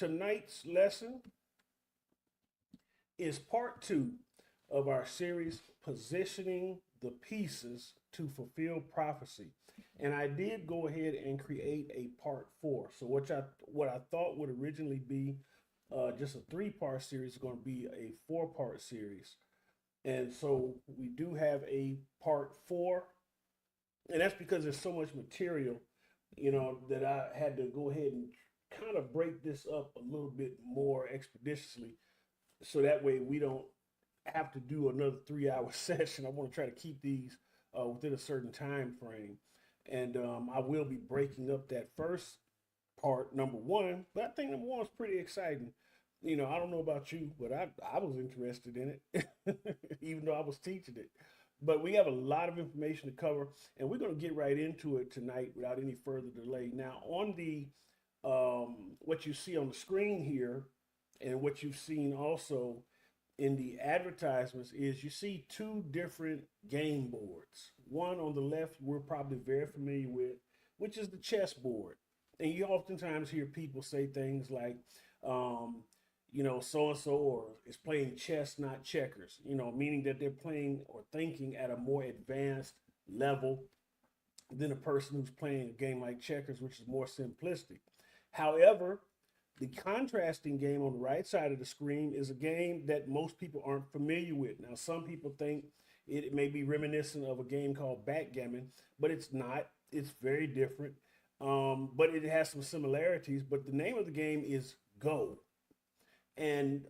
tonight's lesson is part two of our series, Positioning the Pieces to Fulfill Prophecy. And I did go ahead and create a part four. So what I thought would originally be just a three-part series is going to be a four-part series. And so we do have a part four, and that's because there's so much material, that I had to go ahead and kind of break this up a little bit more expeditiously, so that way we don't have to do another 3 hour session. I want to try to keep these within a certain time frame, and I will be breaking up that first part, number one. But I think number one is pretty exciting. I don't know about you, but I was interested in it, even though I was teaching it. But we have a lot of information to cover, and we're going to get right into it tonight without any further delay. Now, on the what you see on the screen here, and what you've seen also in the advertisements, is you see two different game boards. One on the left, we're probably very familiar with, which is the chess board. And you oftentimes hear people say things like, so and so, or is playing chess, not checkers, meaning that they're playing or thinking at a more advanced level than a person who's playing a game like checkers, which is more simplistic. However, the contrasting game on the right side of the screen is a game that most people aren't familiar with. Now, some people think it may be reminiscent of a game called backgammon, but it's not. It's very different, but it has some similarities. But the name of the game is Go. And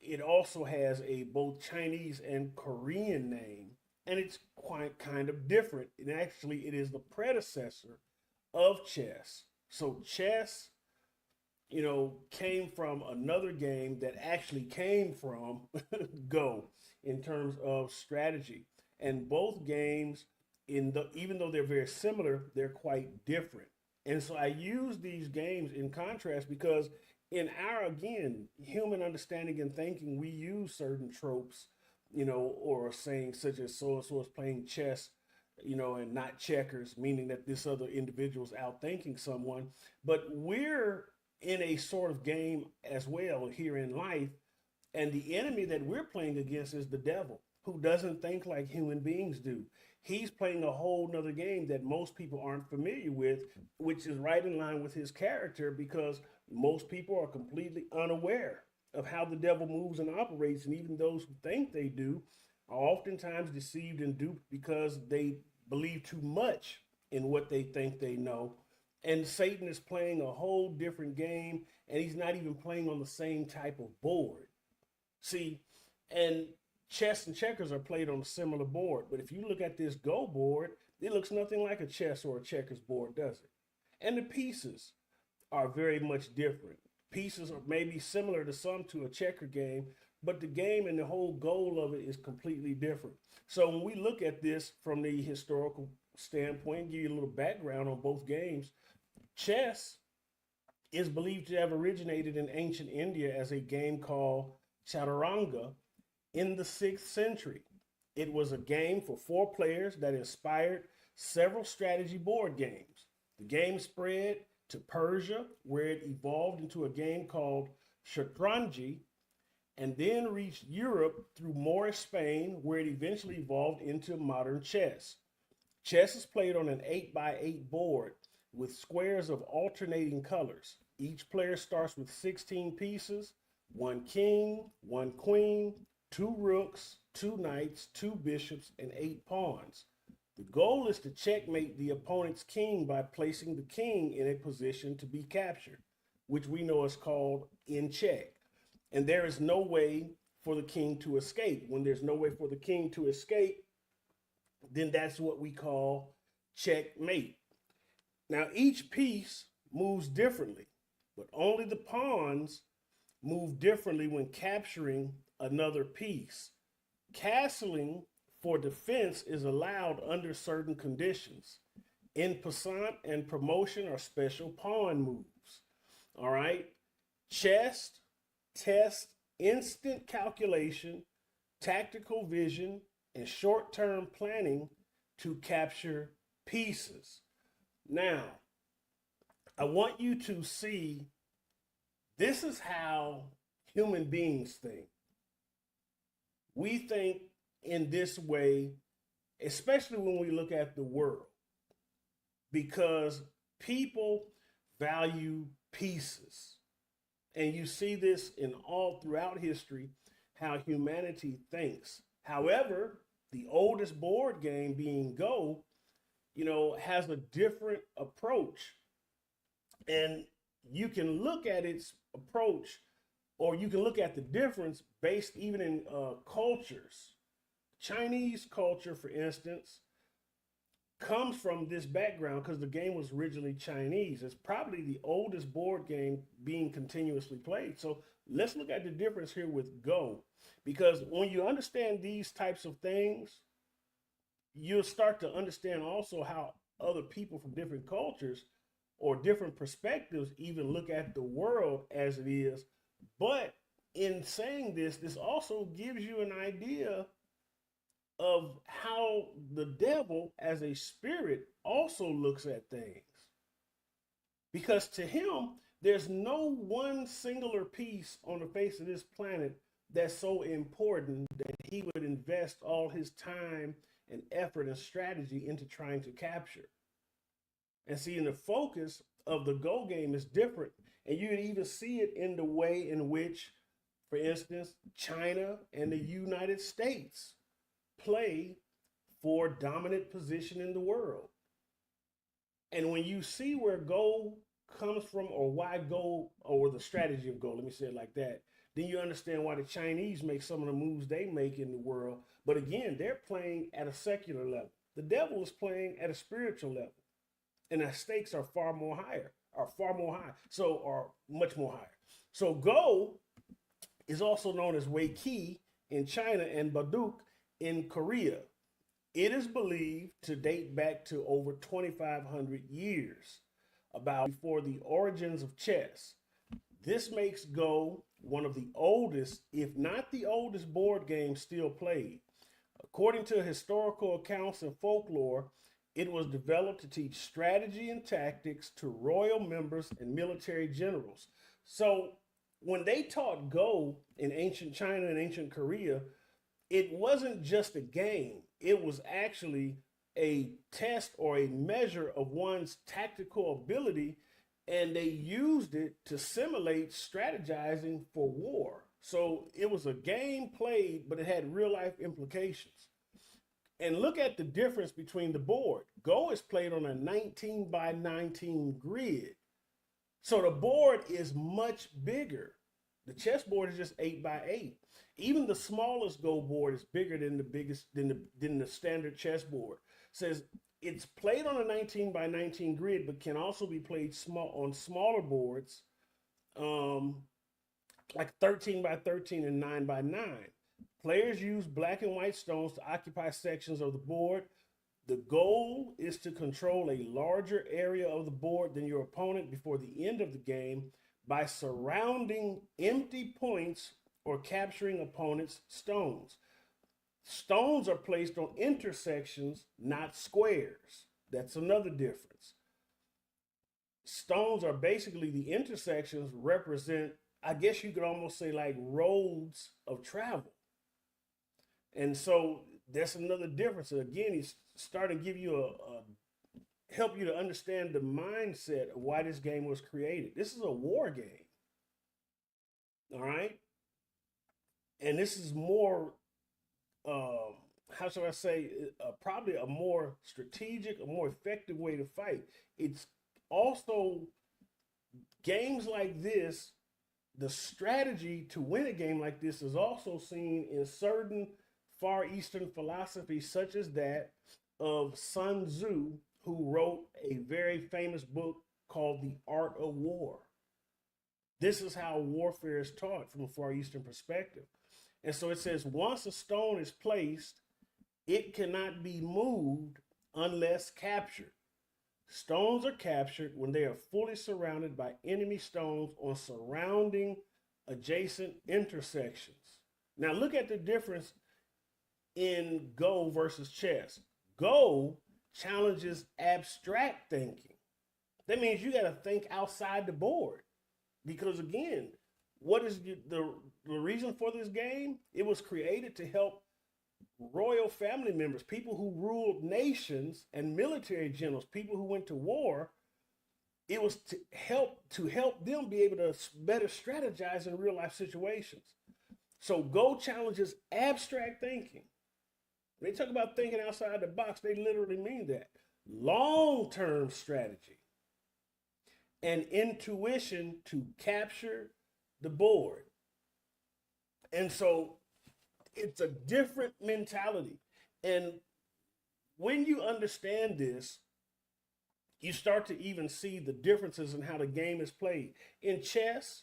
it also has a both Chinese and Korean name, and it's quite kind of different. And actually, it is the predecessor of chess. So chess, came from another game that actually came from Go in terms of strategy. And both games, even though they're very similar, they're quite different. And so I use these games in contrast because in our, again, human understanding and thinking, we use certain tropes, or saying such as so and so is playing chess, and not checkers, meaning that this other individual is outthinking someone. But we're in a sort of game as well here in life. And the enemy that we're playing against is the devil, who doesn't think like human beings do. He's playing a whole nother game that most people aren't familiar with, which is right in line with his character, because most people are completely unaware of how the devil moves and operates. And even those who think they do are oftentimes deceived and duped because they believe too much in what they think they know. And Satan is playing a whole different game, and he's not even playing on the same type of board. See, and chess and checkers are played on a similar board. But if you look at this Go board, it looks nothing like a chess or a checkers board, does it? And the pieces are very much different. Pieces are maybe similar to some to a checker game, but the game and the whole goal of it is completely different. So when we look at this from the historical standpoint, give you a little background on both games, chess is believed to have originated in ancient India as a game called chaturanga in the 6th century. It was a game for four players that inspired several strategy board games. The game spread to Persia, where it evolved into a game called Shatranji, and then reached Europe through Moorish Spain, where it eventually evolved into modern chess. Chess is played on an 8x8 board with squares of alternating colors. Each player starts with 16 pieces, one king, one queen, two rooks, two knights, two bishops, and 8 pawns. The goal is to checkmate the opponent's king by placing the king in a position to be captured, which we know is called in check. And there is no way for the king to escape. When there's no way for the king to escape, then that's what we call checkmate. Now, each piece moves differently, but only the pawns move differently when capturing another piece. Castling for defense is allowed under certain conditions. En passant and promotion are special pawn moves. All right. Chess, test, instant calculation, tactical vision, and short-term planning to capture pieces. Now, I want you to see This is how human beings think. We think in this way, especially when we look at the world, because people value pieces. And you see this in all throughout history, how humanity thinks. However, the oldest board game being Go, has a different approach. And you can look at its approach, or you can look at the difference based even in cultures. Chinese culture, for instance, comes from this background because the game was originally Chinese. It's probably the oldest board game being continuously played. So let's look at the difference here with Go. Because when you understand these types of things, you'll start to understand also how other people from different cultures or different perspectives even look at the world as it is. But in saying this, this also gives you an idea of how the devil as a spirit also looks at things. Because to him, there's no one singular piece on the face of this planet that's so important that he would invest all his time and effort and strategy into trying to capture. And see, in the focus of the Go game is different. And you can even see it in the way in which, for instance, China and the United States play for dominant position in the world. And when you see where Go comes from, or why Go, or the strategy of Go, let me say it like that, then you understand why the Chinese make some of the moves they make in the world. But again, they're playing at a secular level. The devil is playing at a spiritual level. And the stakes are far more high. Much more higher. So Go is also known as Weiqi in China and Baduk in Korea. It is believed to date back to over 2,500 years, about before the origins of chess. This makes Go one of the oldest, if not the oldest, board game still played. According to historical accounts and folklore, it was developed to teach strategy and tactics to royal members and military generals. So when they taught Go in ancient China and ancient Korea, it wasn't just a game. It was actually a test or a measure of one's tactical ability, and they used it to simulate strategizing for war. So it was a game played, but it had real life implications. And look at the difference between the board. Go is played on a 19 by 19 grid. So the board is much bigger. The chessboard is just 8 by 8. Even the smallest Go board is bigger than the standard chessboard. Says it's played on a 19 by 19 grid, but can also be played on smaller boards, like 13 by 13 and 9 by 9. Players use black and white stones to occupy sections of the board. The goal is to control a larger area of the board than your opponent before the end of the game by surrounding empty points or capturing opponent's stones. Stones are placed on intersections, not squares. That's another difference. Stones are basically the intersections represent, I guess you could almost say, like roads of travel. And so that's another difference. And again, he's starting to give you help you to understand the mindset of why this game was created. This is a war game. All right. And this is more, how should I say, probably a more strategic, a more effective way to fight. It's also games like this, the strategy to win a game like this is also seen in certain Far Eastern philosophies, such as that of Sun Tzu, who wrote a very famous book called The Art of War. This is how warfare is taught from a Far Eastern perspective. And so it says, once a stone is placed, it cannot be moved unless captured. Stones are captured when they are fully surrounded by enemy stones on surrounding adjacent intersections. Now look at the difference in Go versus chess. Go challenges abstract thinking. That means you got to think outside the board. Because again, what is the reason for this game? It was created to help royal family members, people who ruled nations, and military generals, people who went to war. It was to help them be able to better strategize in real life situations. So Go challenges abstract thinking. When they talk about thinking outside the box, they literally mean that. Long-term strategy and intuition to capture the board. And so it's a different mentality. And when you understand this, you start to even see the differences in how the game is played. In chess,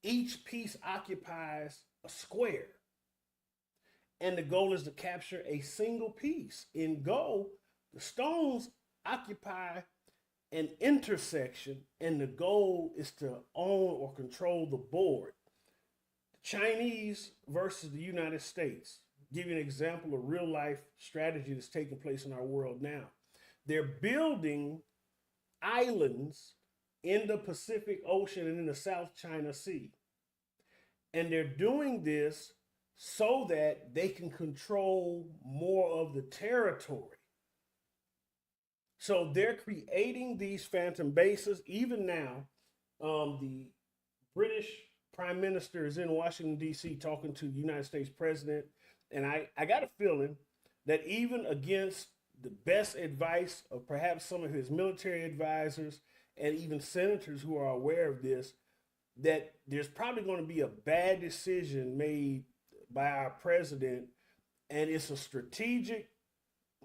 each piece occupies a square, and the goal is to capture a single piece. In Go, the stones occupy an intersection, and the goal is to own or control the board. Chinese versus the United States. Give you an example of real life strategy that's taking place in our world now. They're building islands in the Pacific Ocean and in the South China Sea. And they're doing this so that they can control more of the territory. So they're creating these phantom bases. Even now, the British Prime Minister is in Washington, D.C. talking to the United States President. And I got a feeling that even against the best advice of perhaps some of his military advisors and even senators who are aware of this, that there's probably going to be a bad decision made by our president, and it's a strategic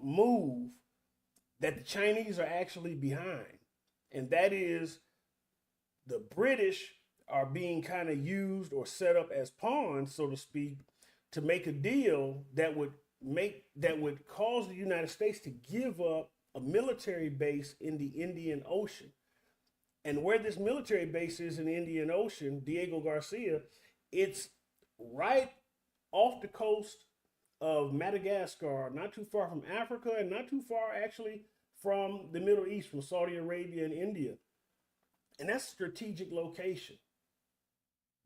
move that the Chinese are actually behind. And that is, the British are being kind of used or set up as pawns, so to speak, to make a deal that would cause the United States to give up a military base in the Indian Ocean. And where this military base is in the Indian Ocean, Diego Garcia, it's right off the coast of Madagascar, not too far from Africa, and not too far actually from the Middle East, from Saudi Arabia and India. And that's a strategic location,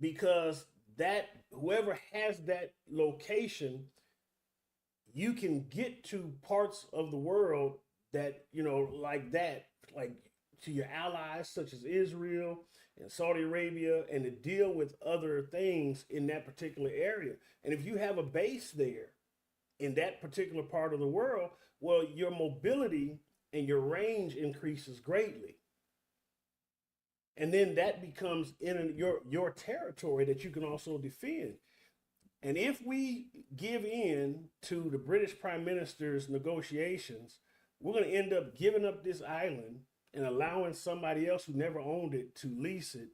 because that whoever has that location, you can get to parts of the world that, like to your allies such as Israel and Saudi Arabia, and to deal with other things in that particular area. And if you have a base there in that particular part of the world, well, your mobility and your range increases greatly. And then that becomes in your territory that you can also defend. And if we give in to the British Prime Minister's negotiations, we're going to end up giving up this island and allowing somebody else who never owned it to lease it.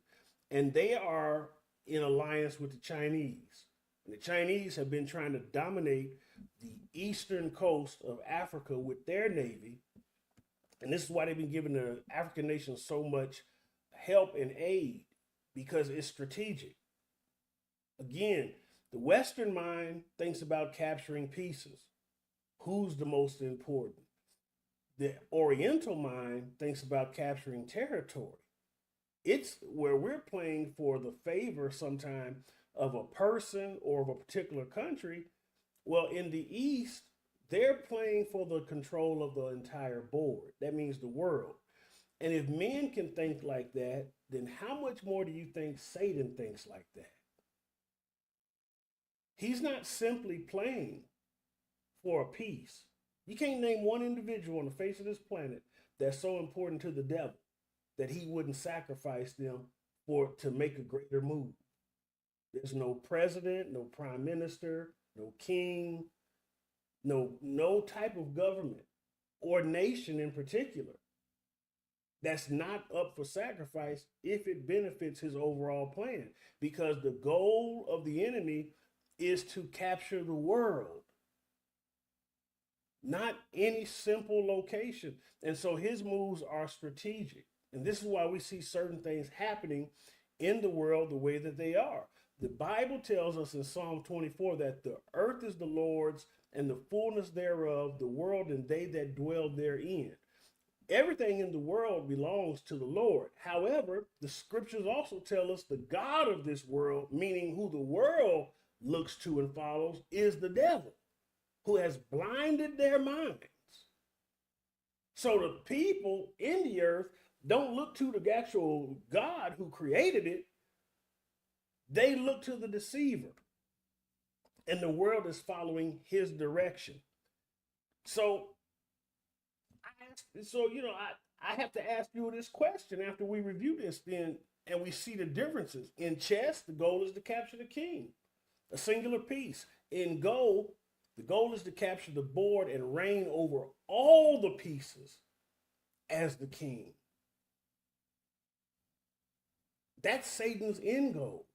And they are in alliance with the Chinese. And the Chinese have been trying to dominate the eastern coast of Africa with their navy. And this is why they've been giving the African nations so much help and aid, because it's strategic. Again, the Western mind thinks about capturing pieces. Who's the most important? The Oriental mind thinks about capturing territory. It's where we're playing for the favor sometime of a person or of a particular country. Well, in the East, they're playing for the control of the entire board. That means the world. And if men can think like that, then how much more do you think Satan thinks like that? He's not simply playing for a piece. You can't name one individual on the face of this planet that's so important to the devil that he wouldn't sacrifice them to make a greater move. There's no president, no prime minister, no king, no type of government or nation in particular that's not up for sacrifice if it benefits his overall plan. Because the goal of the enemy is to capture the world, not any simple location. And so his moves are strategic. And this is why we see certain things happening in the world the way that they are. The Bible tells us in Psalm 24 that the earth is the Lord's and the fullness thereof, the world and they that dwell therein. Everything in the world belongs to the Lord. However, the scriptures also tell us the God of this world, meaning who the world looks to and follows, is the devil, who has blinded their minds. So the people in the earth don't look to the actual God who created it, they look to the deceiver, and the world is following his direction. So, I have to ask you this question after we review this, then, and we see the differences. In chess, the goal is to capture the king, a singular piece. In Go, the goal is to capture the board and reign over all the pieces as the king. That's Satan's end goal.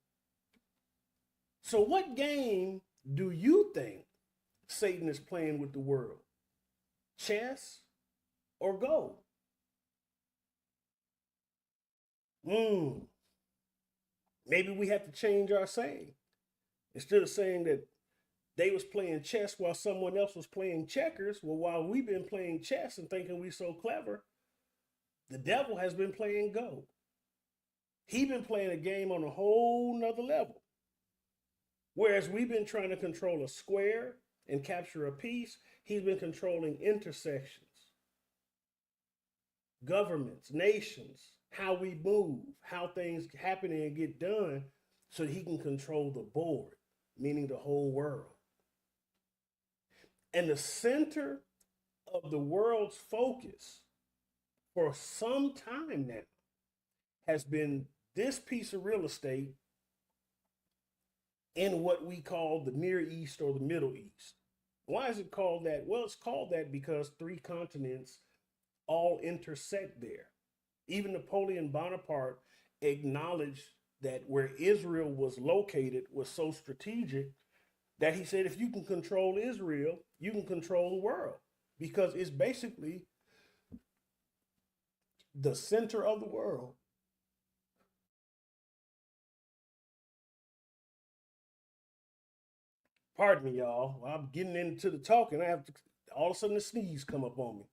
So, what game do you think Satan is playing with the world? Chess or Go? Maybe we have to change our saying. Instead of saying that they was playing chess while someone else was playing checkers, well, while we've been playing chess and thinking we so clever, the devil has been playing Go. He been playing a game on a whole nother level. Whereas we've been trying to control a square and capture a piece, he's been controlling intersections, governments, nations, how we move, how things happen and get done, so he can control the board, meaning the whole world. And the center of the world's focus for some time now has been this piece of real estate in what we call the Near East or the Middle East. Why is it called that? Well, it's called that because three continents all intersect there. Even Napoleon Bonaparte acknowledged that where Israel was located was so strategic that he said, if you can control Israel, you can control the world, because it's basically the center of the world. Pardon me, y'all. I'm getting into the talking. I have to, all of a sudden the sneeze come up on me.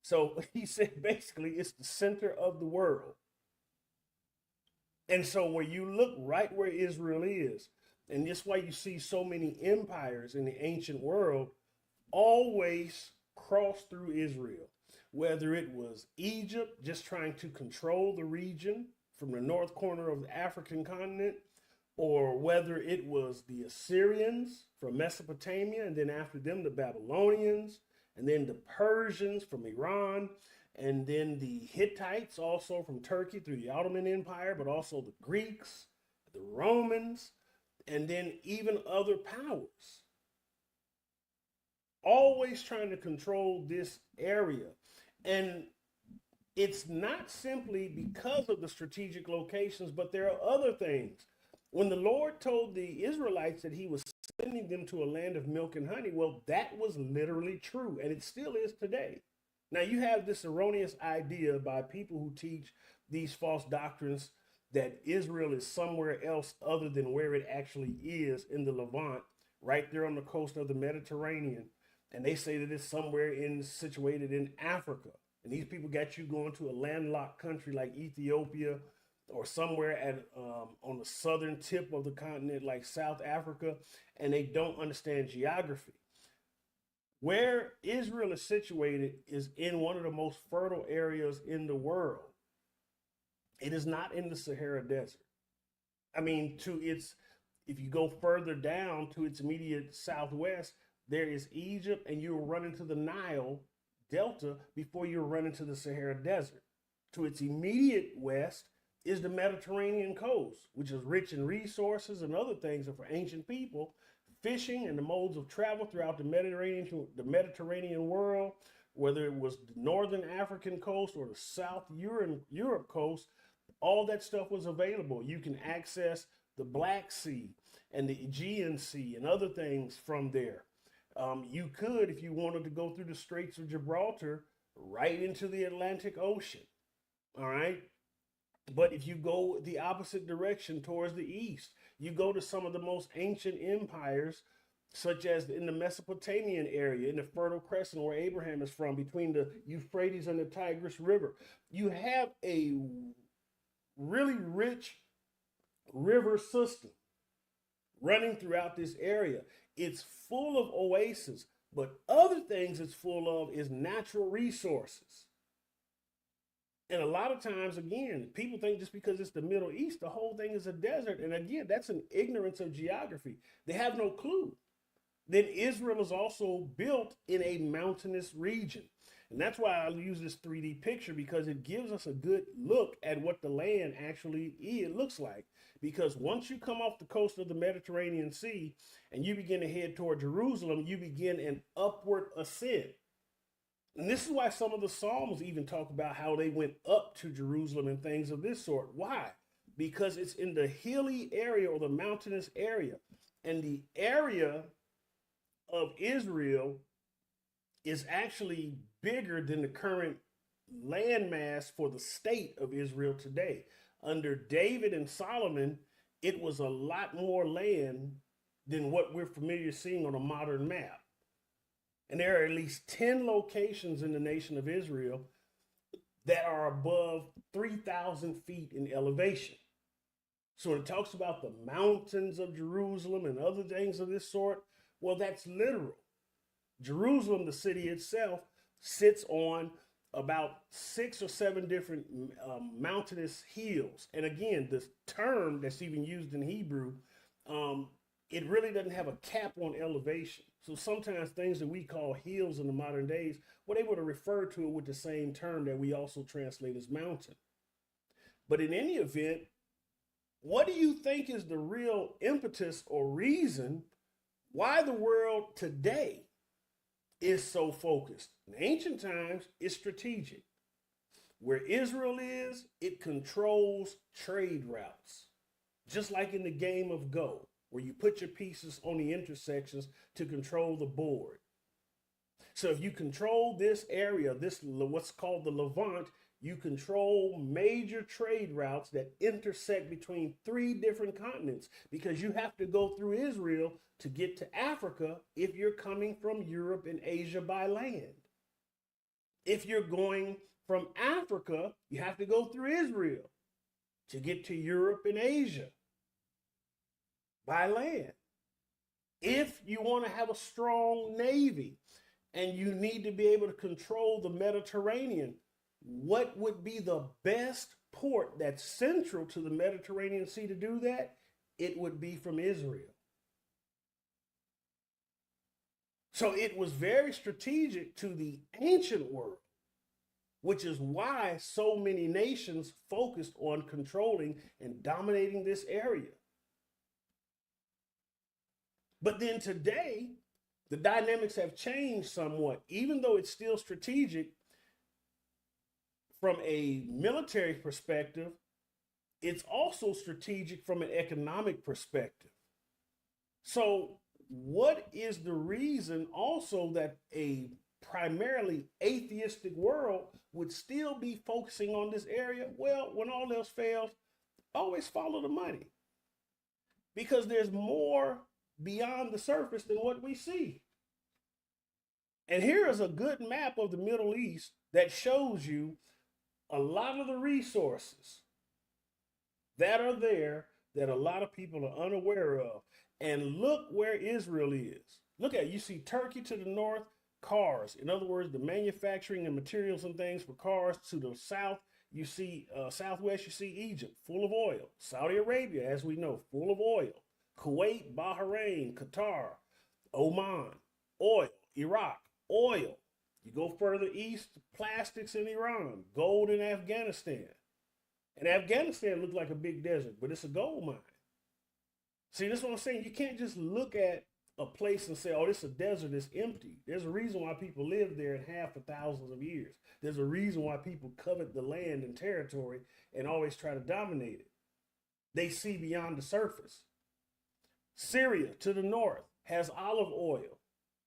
So he said basically it's the center of the world. And so when you look right where Israel is, and that's why you see so many empires in the ancient world always cross through Israel, whether it was Egypt just trying to control the region from the north corner of the African continent, or whether it was the Assyrians from Mesopotamia, and then after them, the Babylonians, and then the Persians from Iran, and then the Hittites also from Turkey through the Ottoman Empire, but also the Greeks, the Romans, and then even other powers. Always trying to control this area. And it's not simply because of the strategic locations, but there are other things. When the Lord told the Israelites that he was sending them to a land of milk and honey, well, that was literally true, and it still is today. Now, you have this erroneous idea by people who teach these false doctrines that Israel is somewhere else other than where it actually is in the Levant, right there on the coast of the Mediterranean. And they say that it's somewhere situated in Africa. And these people got you going to a landlocked country like Ethiopia, or somewhere at on the southern tip of the continent like South Africa, and they don't understand geography. Where Israel is situated is in one of the most fertile areas in the world. It is not in the Sahara Desert. I mean, if you go further down to its immediate southwest, there is Egypt, and you'll run into the Nile Delta before you run into the Sahara Desert. To its immediate west is the Mediterranean coast, which is rich in resources and other things. And for ancient people, fishing and the modes of travel throughout the Mediterranean world, whether it was the northern African coast or the South Europe coast, all that stuff was available. You can access the Black Sea and the Aegean Sea and other things from there. You could, if you wanted to go through the Straits of Gibraltar, right into the Atlantic Ocean. All right. But if you go the opposite direction towards the east, you go to some of the most ancient empires such as in the Mesopotamian area, in the Fertile Crescent where Abraham is from, between the Euphrates and the Tigris River. You have a really rich river system running throughout this area. It's full of oases, but other things it's full of is natural resources. And a lot of times, again, people think just because it's the Middle East, the whole thing is a desert. And again, that's an ignorance of geography. They have no clue. Then Israel is also built in a mountainous region. And that's why I use this 3D picture, because it gives us a good look at what the land actually looks like. Because once you come off the coast of the Mediterranean Sea and you begin to head toward Jerusalem, you begin an upward ascent. And this is why some of the Psalms even talk about how they went up to Jerusalem and things of this sort. Why? Because it's in the hilly area or the mountainous area. And the area of Israel is actually bigger than the current landmass for the state of Israel today. Under David and Solomon, it was a lot more land than what we're familiar seeing on a modern map. And there are at least 10 locations in the nation of Israel that are above 3,000 feet in elevation. So when it talks about the mountains of Jerusalem and other things of this sort, well, that's literal. Jerusalem, the city itself, sits on about 6 or 7 different mountainous hills. And again, this term that's even used in Hebrew, it really doesn't have a cap on elevation. So sometimes things that we call hills in the modern days, well, they would have referred to it with the same term that we also translate as mountain. But in any event, what do you think is the real impetus or reason why the world today is so focused? In ancient times, it's strategic. Where Israel is, it controls trade routes, just like in the game of Go, where you put your pieces on the intersections to control the board. So if you control this area, this what's called the Levant, you control major trade routes that intersect between 3 different continents, because you have to go through Israel to get to Africa if you're coming from Europe and Asia by land. If you're going from Africa, you have to go through Israel to get to Europe and Asia by land. If you want to have a strong navy and you need to be able to control the Mediterranean, what would be the best port that's central to the Mediterranean Sea to do that? It would be from Israel. So it was very strategic to the ancient world, which is why so many nations focused on controlling and dominating this area. But then today, the dynamics have changed somewhat. Even though it's still strategic from a military perspective, it's also strategic from an economic perspective. So what is the reason also that a primarily atheistic world would still be focusing on this area? Well, when all else fails, always follow the money, because there's more beyond the surface than what we see. And here is a good map of the Middle East that shows you a lot of the resources that are there that a lot of people are unaware of. And look where Israel is. Look at it. You see Turkey to the north, cars. In other words, the manufacturing and materials and things for cars. To the south, you see southwest, you see Egypt, full of oil. Saudi Arabia, as we know, full of oil. Kuwait, Bahrain, Qatar, Oman, oil. Iraq, oil. You go further east, plastics in Iran, gold in Afghanistan. And Afghanistan looks like a big desert, but it's a gold mine. See, this is what I'm saying. You can't just look at a place and say, oh, this is a desert, it's empty. There's a reason why people live there and have for thousands of years. There's a reason why people covet the land and territory and always try to dominate it. They see beyond the surface. Syria to the north has olive oil.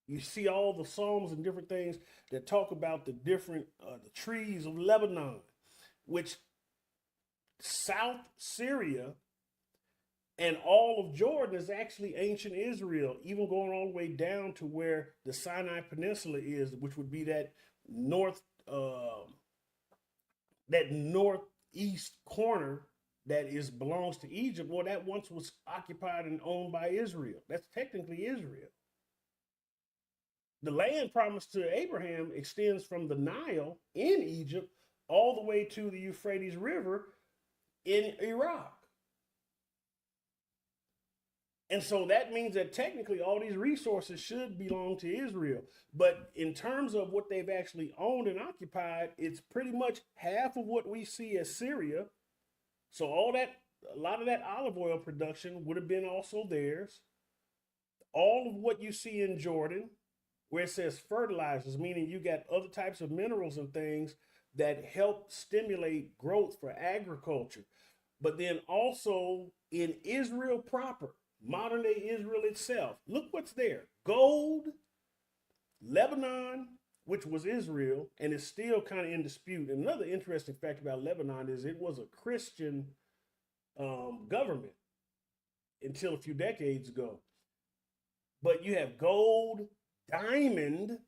You see all the Psalms and different things that talk about the different the trees of Lebanon, which South Syria And all of Jordan is actually ancient Israel, even going all the way down to where the Sinai Peninsula is, which would be north, uh, that northeast corner that belongs to Egypt. Well, that once was occupied and owned by Israel. That's technically Israel. The land promised to Abraham extends from the Nile in Egypt all the way to the Euphrates River in Iraq. And so that means that technically all these resources should belong to Israel. But in terms of what they've actually owned and occupied, it's pretty much half of what we see as Syria. So a lot of that olive oil production would have been also theirs. All of what you see in Jordan, where it says fertilizers, meaning you got other types of minerals and things that help stimulate growth for agriculture. But then also in Israel proper, modern day Israel itself, look what's there: gold, Lebanon, which was Israel and is still kind of in dispute. Another interesting fact about Lebanon is it was a Christian government until a few decades ago. But you have gold, diamond,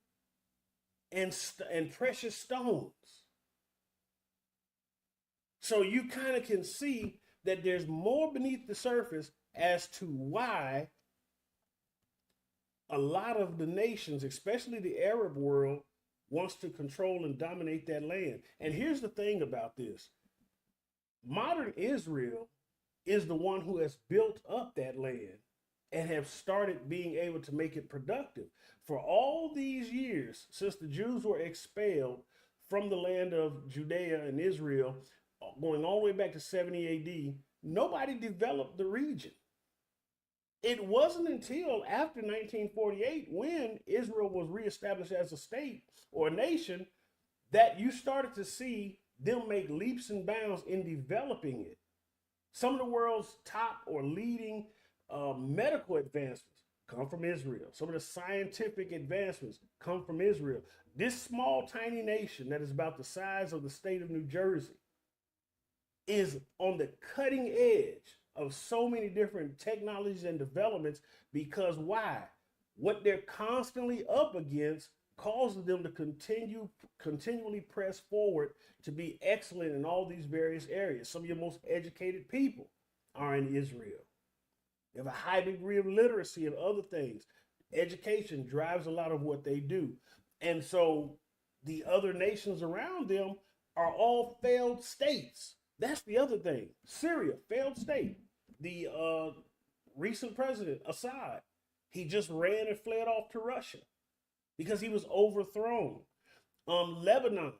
and precious stones. So you kind of can see that there's more beneath the surface as to why a lot of the nations, especially the Arab world, wants to control and dominate that land. And here's the thing about this: modern Israel is the one who has built up that land and have started being able to make it productive. For all these years, since the Jews were expelled from the land of Judea and Israel, going all the way back to 70 AD, nobody developed the region. It wasn't until after 1948, when Israel was reestablished as a state or a nation, that you started to see them make leaps and bounds in developing it. Some of the world's top or leading medical advancements come from Israel. Some of the scientific advancements come from Israel. This small, tiny nation that is about the size of the state of New Jersey is on the cutting edge of so many different technologies and developments, because why? What they're constantly up against causes them to continually press forward to be excellent in all these various areas. Some of your most educated people are in Israel. They have a high degree of literacy and other things. Education drives a lot of what they do. And so the other nations around them are all failed states. That's the other thing. Syria, failed state. The recent president, Assad, he just ran and fled off to Russia because he was overthrown. Lebanon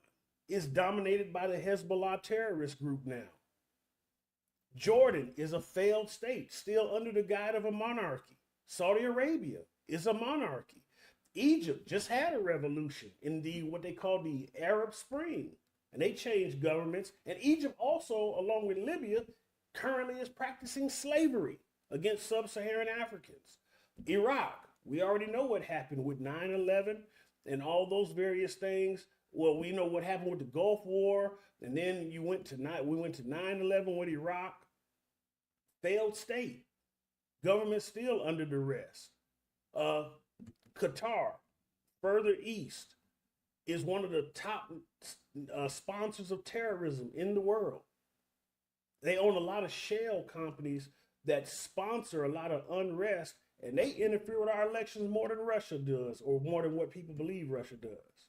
is dominated by the Hezbollah terrorist group now. Jordan is a failed state, still under the guide of a monarchy. Saudi Arabia is a monarchy. Egypt just had a revolution in what they call the Arab Spring, and they changed governments. And Egypt also, along with Libya, currently is practicing slavery against sub-Saharan Africans. Iraq, we already know what happened with 9/11 and all those various things. Well, we know what happened with the Gulf War, and then we went to 9/11 with Iraq. Failed state, government still under duress. Qatar, further east, is one of the top sponsors of terrorism in the world. They own a lot of shell companies that sponsor a lot of unrest, and they interfere with our elections more than Russia does, or more than what people believe Russia does.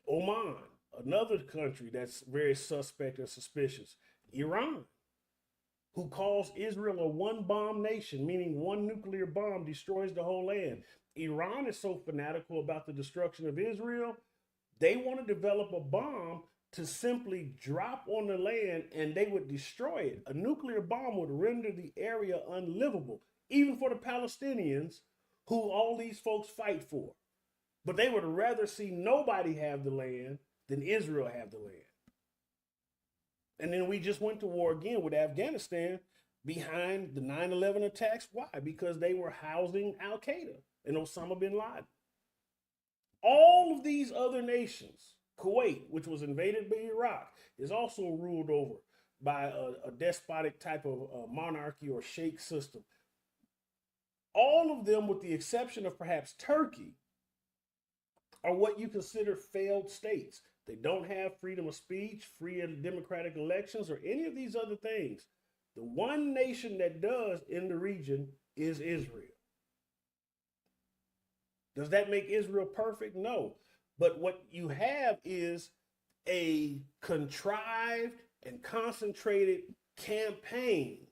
Oman, another country that's very suspect and suspicious. Iran, who calls Israel a one-bomb nation, meaning one nuclear bomb destroys the whole land. Iran is so fanatical about the destruction of Israel, they want to develop a bomb to simply drop on the land and they would destroy it. A nuclear bomb would render the area unlivable, even for the Palestinians, who all these folks fight for. But they would rather see nobody have the land than Israel have the land. And then we just went to war again with Afghanistan behind the 9/11 attacks. Why? Because they were housing Al-Qaeda and Osama bin Laden. All of these other nations, Kuwait, which was invaded by Iraq, is also ruled over by a despotic type of monarchy or sheikh system. All of them, with the exception of perhaps Turkey, are what you consider failed states. They don't have freedom of speech, free and democratic elections, or any of these other things. The one nation that does in the region is Israel. Does that make Israel perfect? No. But what you have is a contrived and concentrated campaign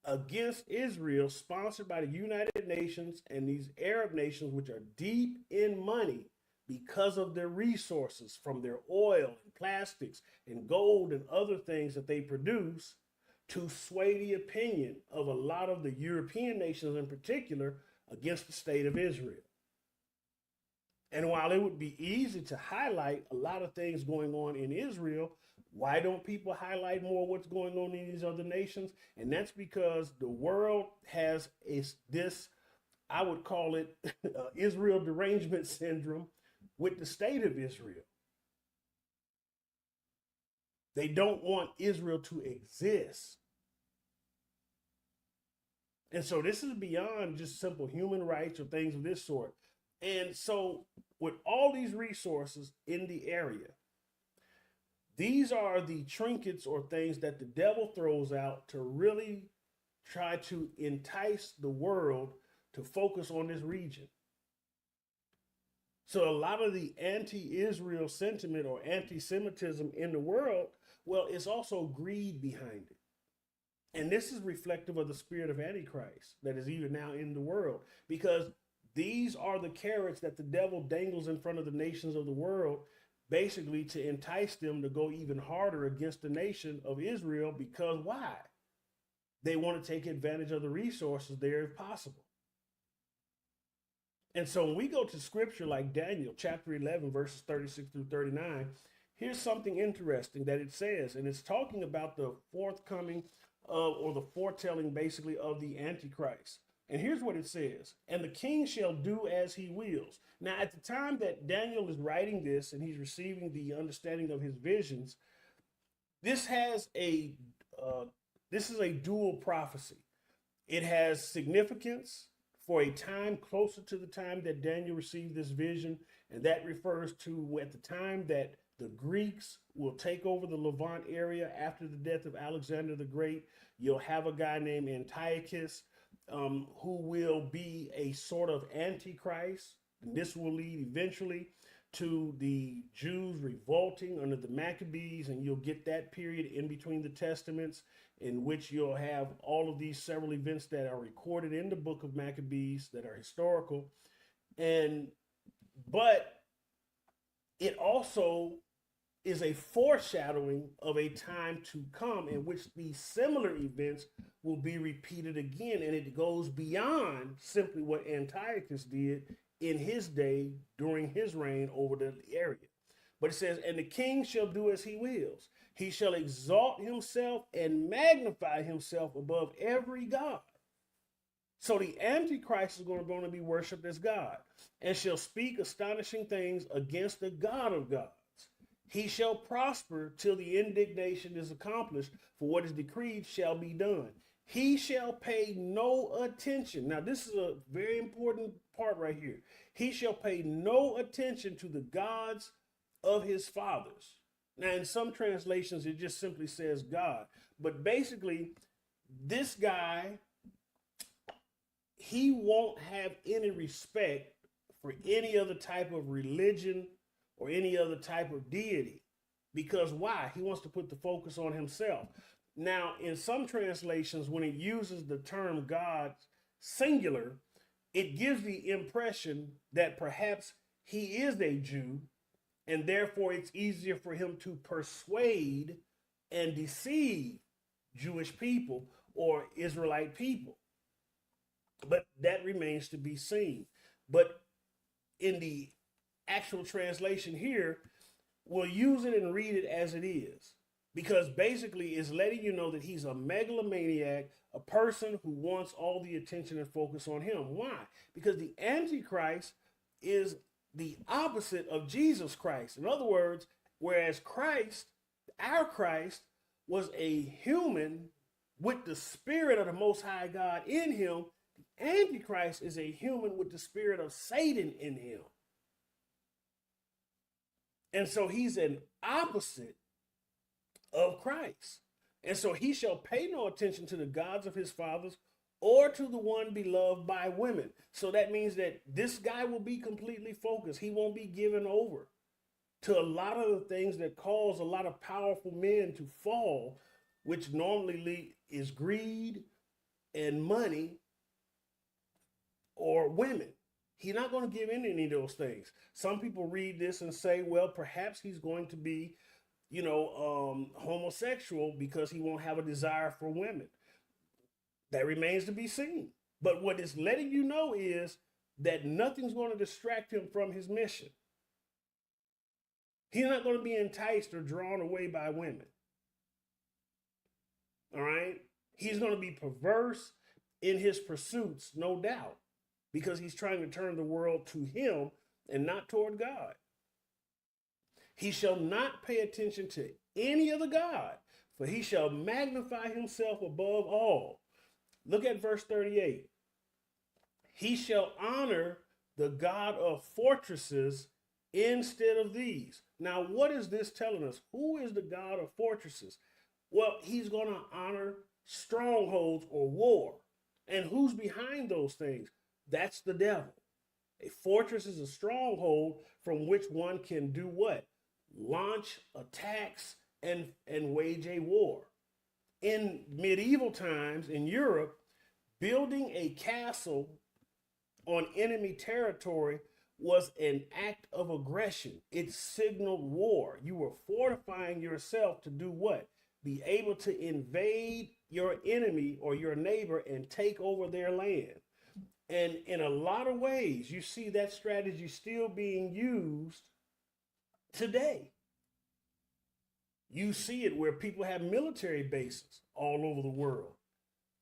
against Israel, sponsored by the United Nations and these Arab nations, which are deep in money because of their resources from their oil and plastics and gold and other things that they produce, to sway the opinion of a lot of the European nations in particular against the state of Israel. And while it would be easy to highlight a lot of things going on in Israel, why don't people highlight more what's going on in these other nations? And that's because the world has this, I would call it Israel derangement syndrome with the state of Israel. They don't want Israel to exist. And so this is beyond just simple human rights or things of this sort. And so with all these resources in the area, these are the trinkets or things that the devil throws out to really try to entice the world to focus on this region. So a lot of the anti-Israel sentiment or anti-Semitism in the world, well, it's also greed behind it. And this is reflective of the spirit of Antichrist that is even now in the world, because these are the carrots that the devil dangles in front of the nations of the world, basically to entice them to go even harder against the nation of Israel. Because why? They want to take advantage of the resources there if possible. And so when we go to scripture like Daniel chapter 11, verses 36 through 39, here's something interesting that it says, and it's talking about the forthcoming or the foretelling basically of the Antichrist. And here's what it says: and the king shall do as he wills. Now, at the time that Daniel is writing this and he's receiving the understanding of his visions, this is a dual prophecy. It has significance for a time closer to the time that Daniel received this vision, and that refers to at the time that the Greeks will take over the Levant area after the death of Alexander the Great. You'll have a guy named Antiochus, who will be a sort of antichrist. And this will lead eventually to the Jews revolting under the Maccabees, and you'll get that period in between the Testaments in which you'll have all of these several events that are recorded in the book of Maccabees that are historical. But it also is a foreshadowing of a time to come in which these similar events will be repeated again. And it goes beyond simply what Antiochus did in his day during his reign over the area. But it says, and the king shall do as he wills. He shall exalt himself and magnify himself above every god. So the Antichrist is going to be worshipped as God, and shall speak astonishing things against the God of gods. He shall prosper till the indignation is accomplished, for what is decreed shall be done. He shall pay no attention. Now, this is a very important part right here. He shall pay no attention to the gods of his fathers. Now, in some translations, it just simply says God. But basically, this guy, he won't have any respect for any other type of religion or any other type of deity. Because why? He wants to put the focus on himself. Now, in some translations, when it uses the term God singular, it gives the impression that perhaps he is a Jew, and therefore it's easier for him to persuade and deceive Jewish people or Israelite people. But that remains to be seen. But in the actual translation here, we'll use it and read it as it is, because basically it's letting you know that he's a megalomaniac, a person who wants all the attention and focus on him. Why? Because the Antichrist is the opposite of Jesus Christ. In other words, whereas Christ, our Christ, was a human with the spirit of the Most High God in him. The Antichrist is a human with the spirit of Satan in him. And so he's an opposite of Christ. And so he shall pay no attention to the gods of his fathers or to the one beloved by women. So that means that this guy will be completely focused. He won't be given over to a lot of the things that cause a lot of powerful men to fall, which normally is greed and money or women. He's not going to give in any of those things. Some people read this and say, well, perhaps he's going to be, homosexual because he won't have a desire for women. That remains to be seen. But what it's letting you know is that nothing's going to distract him from his mission. He's not going to be enticed or drawn away by women. All right? He's going to be perverse in his pursuits, no doubt, because he's trying to turn the world to him and not toward God. He shall not pay attention to any other God, for he shall magnify himself above all. Look at verse 38. He shall honor the God of fortresses instead of these. Now, what is this telling us? Who is the God of fortresses? Well, he's going to honor strongholds or war. And who's behind those things? That's the devil. A fortress is a stronghold from which one can do what? Launch attacks and wage a war. In medieval times in Europe, building a castle on enemy territory was an act of aggression. It signaled war. You were fortifying yourself to do what? Be able to invade your enemy or your neighbor and take over their land. And in a lot of ways, you see that strategy still being used today. You see it where people have military bases all over the world,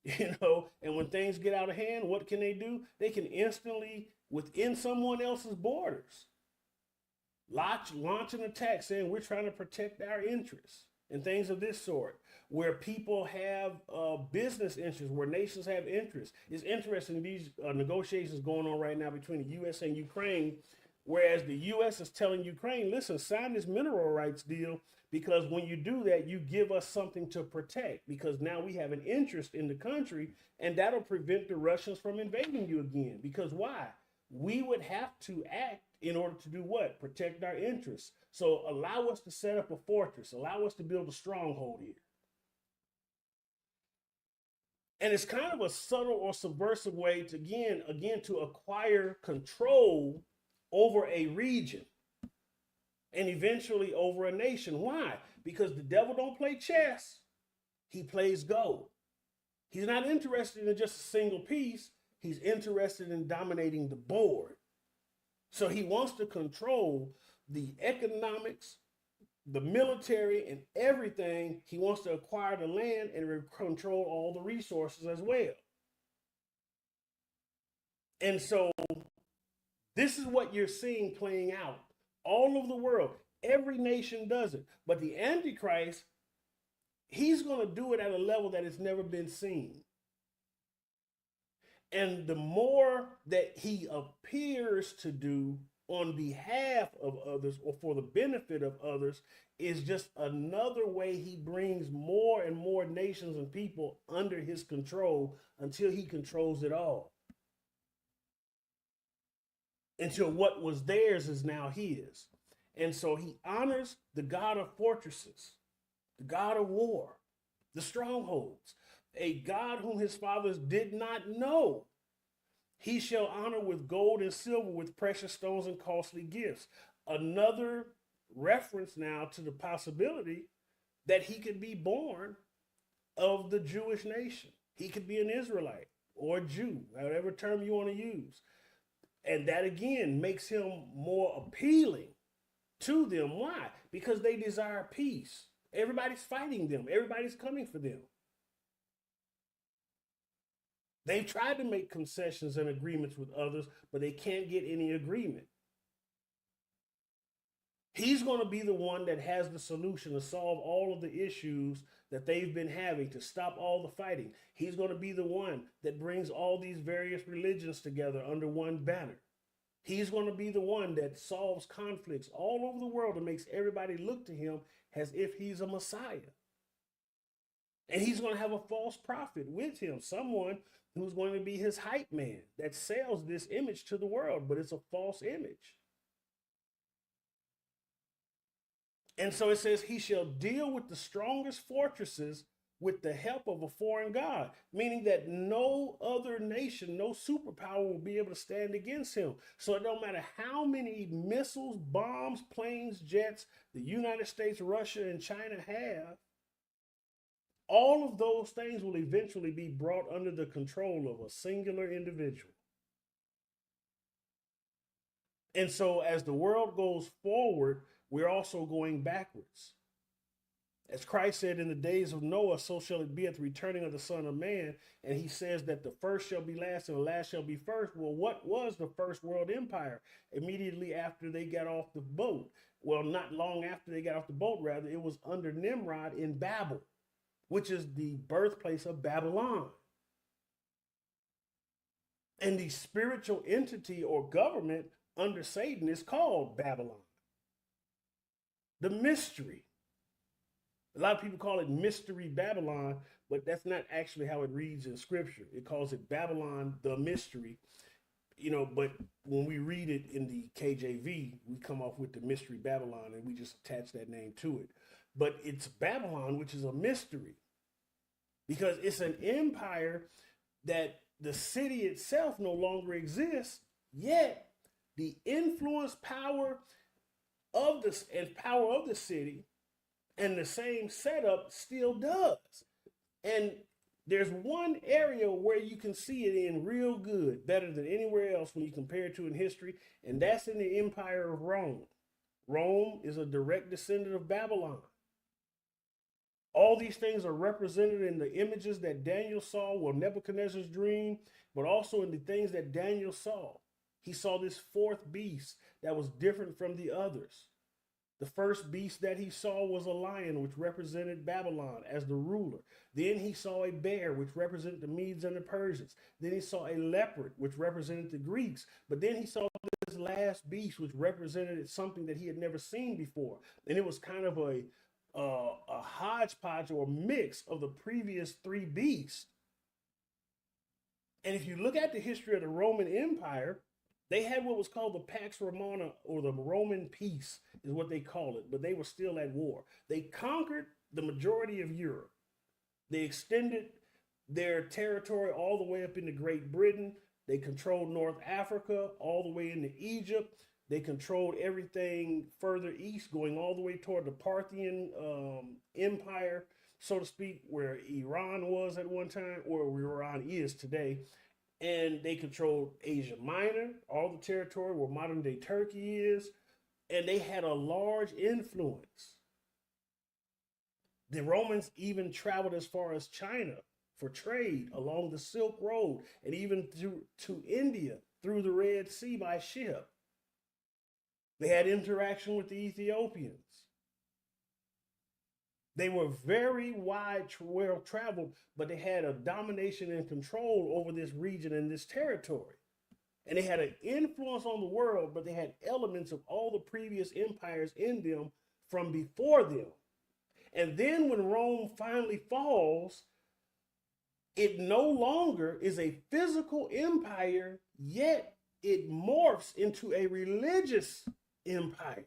and when things get out of hand, what can they do? They can instantly, within someone else's borders, launch an attack saying we're trying to protect our interests and things of this sort, where people have business interests, where nations have interests. It's interesting, these negotiations going on right now between the U.S. and Ukraine, whereas the U.S. is telling Ukraine, listen, sign this mineral rights deal, because when you do that, you give us something to protect, because now we have an interest in the country, and that'll prevent the Russians from invading you again. Because why? We would have to act in order to do what? Protect our interests. So allow us to set up a fortress. Allow us to build a stronghold here. And it's kind of a subtle or subversive way to, again, to acquire control over a region and eventually over a nation. Why? Because the devil don't play chess. He plays Go. He's not interested in just a single piece. He's interested in dominating the board. So he wants to control the economics, the military, and everything. He wants to acquire the land and control all the resources as well. And so this is what you're seeing playing out all over the world. Every nation does it. But the Antichrist, he's going to do it at a level that has never been seen. And the more that he appears to do on behalf of others or for the benefit of others is just another way he brings more and more nations and people under his control until he controls it all. Until what was theirs is now his. And so he honors the God of fortresses, the God of war, the strongholds, a God whom his fathers did not know. He shall honor with gold and silver, with precious stones and costly gifts. Another reference now to the possibility that he could be born of the Jewish nation. He could be an Israelite or a Jew, whatever term you want to use. And that again makes him more appealing to them. Why? Because they desire peace. Everybody's fighting them. Everybody's coming for them. They've tried to make concessions and agreements with others, but they can't get any agreement. He's going to be the one that has the solution to solve all of the issues that they've been having to stop all the fighting. He's going to be the one that brings all these various religions together under one banner. He's going to be the one that solves conflicts all over the world and makes everybody look to him as if he's a Messiah. And he's going to have a false prophet with him, someone who's going to be his hype man that sells this image to the world, but it's a false image. And so it says, he shall deal with the strongest fortresses with the help of a foreign god, meaning that no other nation, no superpower will be able to stand against him. So it don't matter how many missiles, bombs, planes, jets the United States, Russia, and China have, all of those things will eventually be brought under the control of a singular individual. And so as the world goes forward, we're also going backwards. As Christ said, in the days of Noah, so shall it be at the returning of the Son of Man. And he says that the first shall be last and the last shall be first. Well, what was the first world empire? Immediately after they got off the boat. Well, not long after they got off the boat, rather, it was under Nimrod in Babel, which is the birthplace of Babylon. And the spiritual entity or government under Satan is called Babylon. The mystery. A lot of people call it Mystery Babylon, but that's not actually how it reads in Scripture. It calls it Babylon, the mystery. But when we read it in the KJV, we come off with the Mystery Babylon, and we just attach that name to it. But it's Babylon, which is a mystery, because it's an empire that the city itself no longer exists, yet the influence, power of the city and the same setup still does. And there's one area where you can see it in real good, better than anywhere else when you compare it to in history, and that's in the Empire of Rome. Rome is a direct descendant of Babylon. All these things are represented in the images that Daniel saw, well, Nebuchadnezzar's dream, but also in the things that Daniel saw. He saw this fourth beast that was different from the others. The first beast that he saw was a lion, which represented Babylon as the ruler. Then he saw a bear, which represented the Medes and the Persians. Then he saw a leopard, which represented the Greeks. But then he saw this last beast, which represented something that he had never seen before. And it was kind of a hodgepodge or mix of the previous three beasts. And if you look at the history of the Roman Empire, they had what was called the Pax Romana, or the Roman peace is what they call it, but they were still at war. They conquered the majority of Europe. They extended their territory all the way up into Great Britain. They controlled North Africa all the way into Egypt. They controlled everything further east, going all the way toward the Parthian Empire, so to speak, where Iran was at one time, or where Iran is today. And they controlled Asia Minor, all the territory where modern day Turkey is, and they had a large influence. The Romans even traveled as far as China for trade along the Silk Road, and even to India through the Red Sea by ship. They had interaction with the Ethiopians. They were very well traveled, but they had a domination and control over this region and this territory. And they had an influence on the world, but they had elements of all the previous empires in them from before them. And then when Rome finally falls, it no longer is a physical empire, yet it morphs into a religious empire.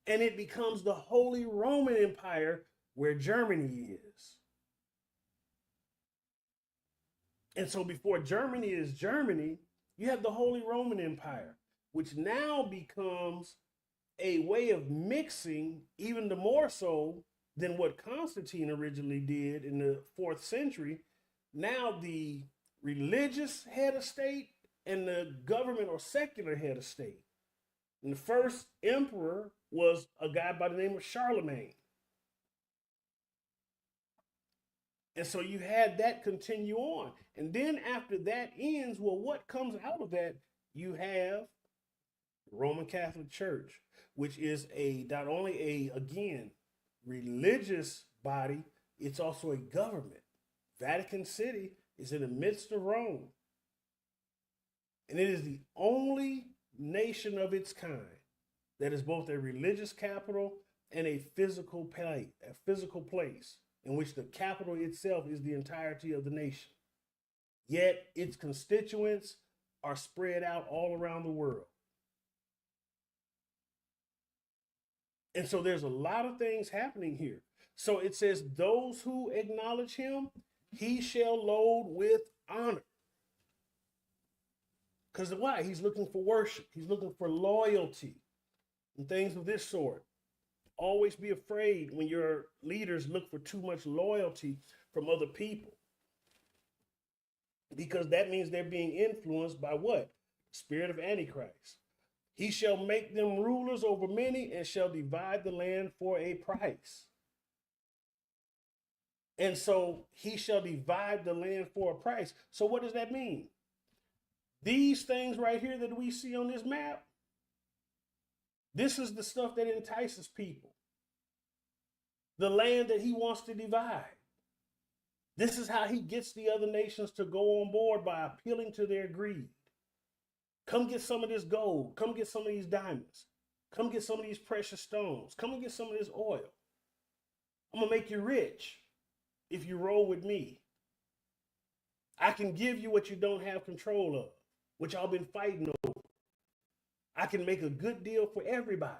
And it becomes the Holy Roman Empire, where Germany is. And so before Germany is Germany, you have the Holy Roman Empire, which now becomes a way of mixing, even the more so than what Constantine originally did in the 4th century. Now the religious head of state and the government or secular head of state. And the first emperor was a guy by the name of Charlemagne. And so you had that continue on. And then after that ends, well, what comes out of that? You have the Roman Catholic Church, which is not only again, religious body, it's also a government. Vatican City is in the midst of Rome. And it is the only nation of its kind that is both a religious capital and a physical place in which the capital itself is the entirety of the nation. Yet its constituents are spread out all around the world. And so there's a lot of things happening here. So it says, those who acknowledge him, he shall load with honor. Because why? He's looking for worship. He's looking for loyalty and things of this sort. Always be afraid when your leaders look for too much loyalty from other people. Because that means they're being influenced by what? Spirit of Antichrist. He shall make them rulers over many and shall divide the land for a price. And so he shall divide the land for a price. So what does that mean? These things right here that we see on this map, this is the stuff that entices people. The land that he wants to divide. This is how he gets the other nations to go on board, by appealing to their greed. Come get some of this gold. Come get some of these diamonds. Come get some of these precious stones. Come and get some of this oil. I'm going to make you rich if you roll with me. I can give you what you don't have control of, what y'all been fighting over. I can make a good deal for everybody.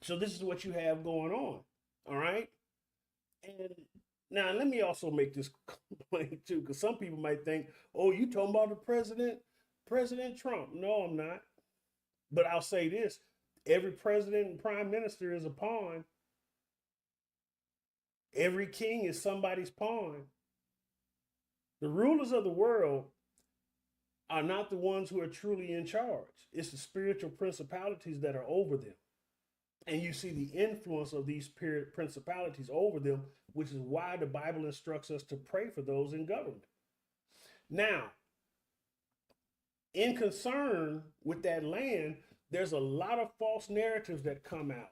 So this is what you have going on. All right. And now let me also make this complaint too, because some people might think, oh, you talking about the President Trump. No, I'm not. But I'll say this. Every president and prime minister is a pawn. Every king is somebody's pawn. The rulers of the world are not the ones who are truly in charge. It's the spiritual principalities that are over them. And you see the influence of these principalities over them, which is why the Bible instructs us to pray for those in government. Now, in concern with that land, there's a lot of false narratives that come out.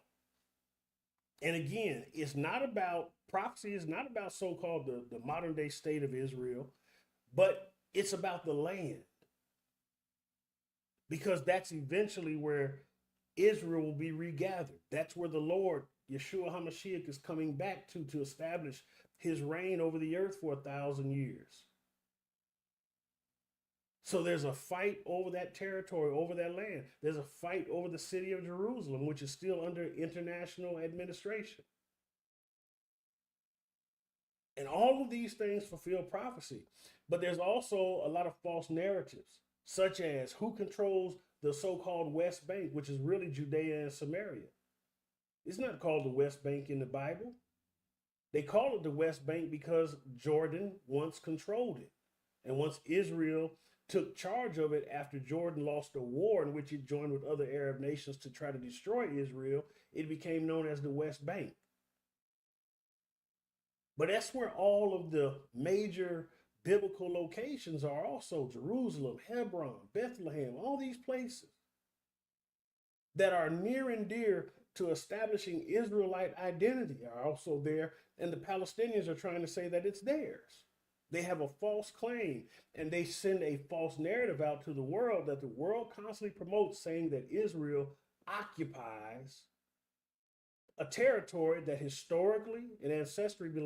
And again, it's not about prophecy, is not about so-called the modern day state of Israel, but it's about the land. Because that's eventually where Israel will be regathered. That's where the Lord, Yeshua HaMashiach, is coming back to establish his reign over the earth for 1,000 years. So there's a fight over that territory, over that land. There's a fight over the city of Jerusalem, which is still under international administration. And all of these things fulfill prophecy. But there's also a lot of false narratives, such as who controls the so-called West Bank, which is really Judea and Samaria. It's not called the West Bank in the Bible. They call it the West Bank because Jordan once controlled it. And once Israel took charge of it after Jordan lost a war in which it joined with other Arab nations to try to destroy Israel, it became known as the West Bank. But that's where all of the major biblical locations are also: Jerusalem, Hebron, Bethlehem, all these places that are near and dear to establishing Israelite identity are also there. And the Palestinians are trying to say that it's theirs. They have a false claim, and they send a false narrative out to the world that the world constantly promotes, saying that Israel occupies a territory that historically and ancestrally belongs